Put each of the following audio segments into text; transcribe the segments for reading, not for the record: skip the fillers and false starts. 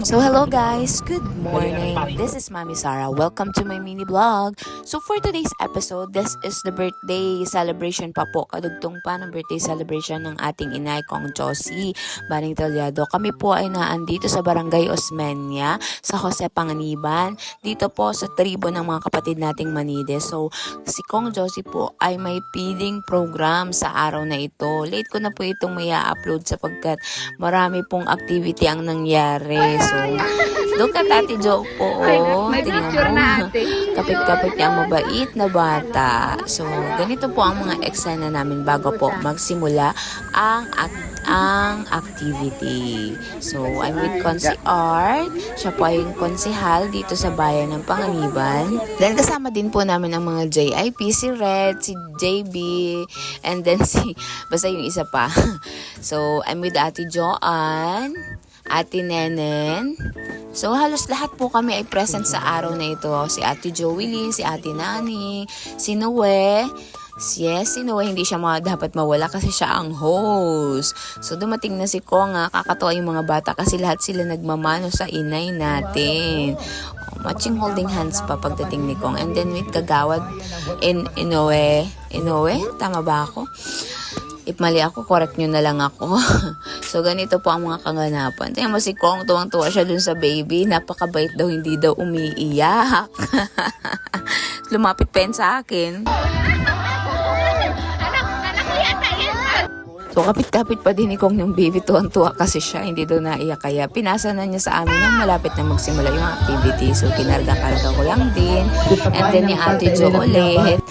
So hello guys, good morning. This is Mami Sarah. Welcome to my mini vlog. So for today's episode, this is the birthday celebration pa po. Kadugtong pa ng birthday celebration ng ating inay kong Josie Baning Talyado. Kami po ay naandito sa Barangay Osmeña sa Jose Panganiban. Dito po sa tribo ng mga kapatid nating Manide. So si Kong Josie po ay may feeding program sa araw na ito. Late ko na po itong may upload sapagkat marami pong activity ang nangyari. So, look at Ate Jo po. Tingnan mo. Kapit-kapit niya ang mabait na bata. So, ganito po ang mga eksena namin bago po magsimula ang activity. So, I'm with Consi Art. Siya po ay yung konsihal dito sa bayan ng Panganiban. Then, kasama din po namin ang mga JIP, si Red, si JB, and then basta yung isa pa. So, I'm with Ate Joanne, Ate Nenen. So, halos lahat po kami ay present sa araw na ito. Si Ate Joelyn, si Ate Nani, si Noe. Yes, si Noe hindi siya dapat mawala kasi siya ang host. So, dumating na si Kong. Kakatawa yung mga bata kasi lahat sila nagmamano sa inay natin. Matching holding hands pa pagdating ni Kong. And then with Kagawad Inoue. Tama ba ako? If mali ako, correct nyo na lang ako. So, ganito po ang mga kaganapan. Tingnan mo si Kong, tuwang-tuwa siya dun sa baby. Napakabait daw, hindi daw umiiyak. Lumapit pa yun sa akin. So, kapit-kapit pa din ni Kong yung baby. Tuwang-tuwa kasi siya, hindi daw naiyak. Kaya pinasa na niya sa amin nang malapit na magsimula yung activity. So, kinarga-karga ko lang din. And then, yung Ate Jo ulit.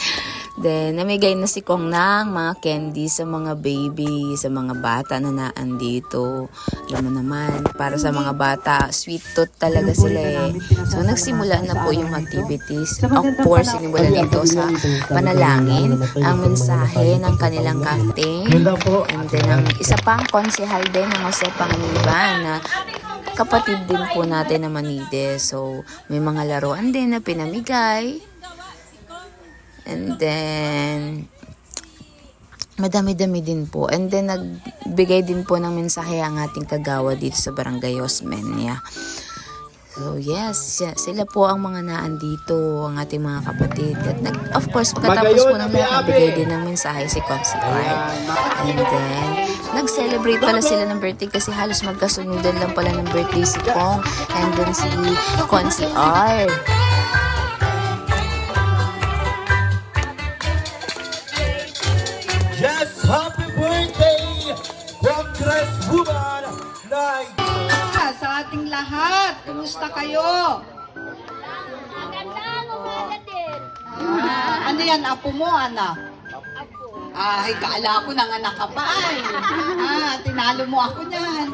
Then, namigay na si Kong ng mga candy sa mga baby, sa mga bata na naandito. Alam mo naman, para sa mga bata, sweet tooth talaga sila eh. So, nagsimula na po yung activities. Of course, sinimulan dito sa panalangin, ang mensahe ng kanilang canting. And then, ang isa pang konsehal din ng Jose Panganiban na kapatid din po natin na Manide. So, may mga laruan din na pinamigay. And then, madami-dami din po. And then, nagbigay din po ng mensahe ang ating kagawa dito sa Barangay Osmeña. So, yes, sila po ang mga naandito, ang ating mga kapatid. At of course, pagkatapos po ng lahat, nagbigay din ng mensahe si Consi Art. And then, nag-celebrate pala sila ng birthday kasi halos magkasunudan lang pala ng birthday si Kong and then si Consi Art. Yes, happy birthday, Congresswoman Nay! Sa ating lahat, kumusta kayo? Maganda, umaga din. Ano yan, apo mo, anak? Apo. Ay, kaala ko nang anak ka pa ay. Tinalo mo ako niyan.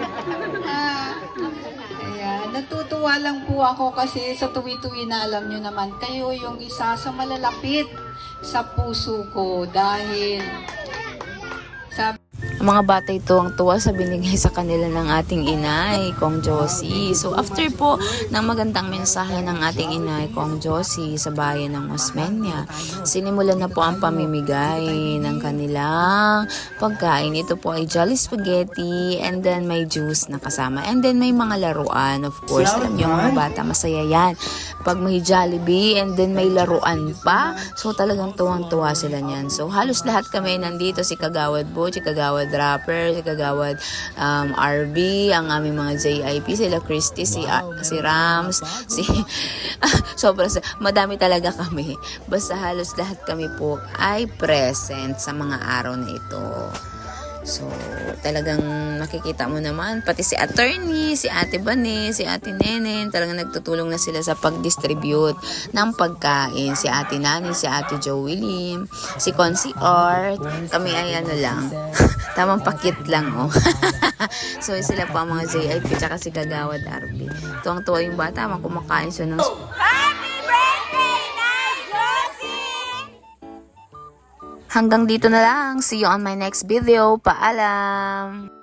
Ayan, natutuwa lang po ako kasi sa tuwi-tuwi na alam nyo naman, kayo yung isa sa malalapit sa puso ko dahil sa Ang mga bata ito ang tuwa sa binigay sa kanila ng ating inay, Kong Josie. So after po ng magandang mensahe ng ating inay, Kong Josie, sa bayan ng Osmeña, sinimulan na po ang pamimigay ng kanilang pagkain. Ito po ay Jolly Spaghetti and then may juice na kasama. And then may mga laruan, of course. Alam niyo mga bata, masaya yan. Pag may Jollibee and then may laruan pa, so talagang tuwang-tuwa sila niyan. So halos lahat kami nandito, si Kagawad Bo, si Kagawad Rapper, si Kagawad RB, ang aming mga JIP, sila Christy, si Rams, madami talaga kami. Basta halos lahat kami po ay present sa mga araw na ito. So, talagang makikita mo naman, pati si attorney, si Ate Bane, si Ate Nenen, talagang nagtutulong na sila sa pag-distribute ng pagkain. Si Ate Nani, si Ate Joelyn, si Consi Art, kami ay ano lang, tamang pakit lang, oh. So, sila po ang mga JIP, tsaka si Kagawad RB. Tuwang-tuwa yung bata, kumakain siya ng hanggang dito na lang. See you on my next video. Paalam!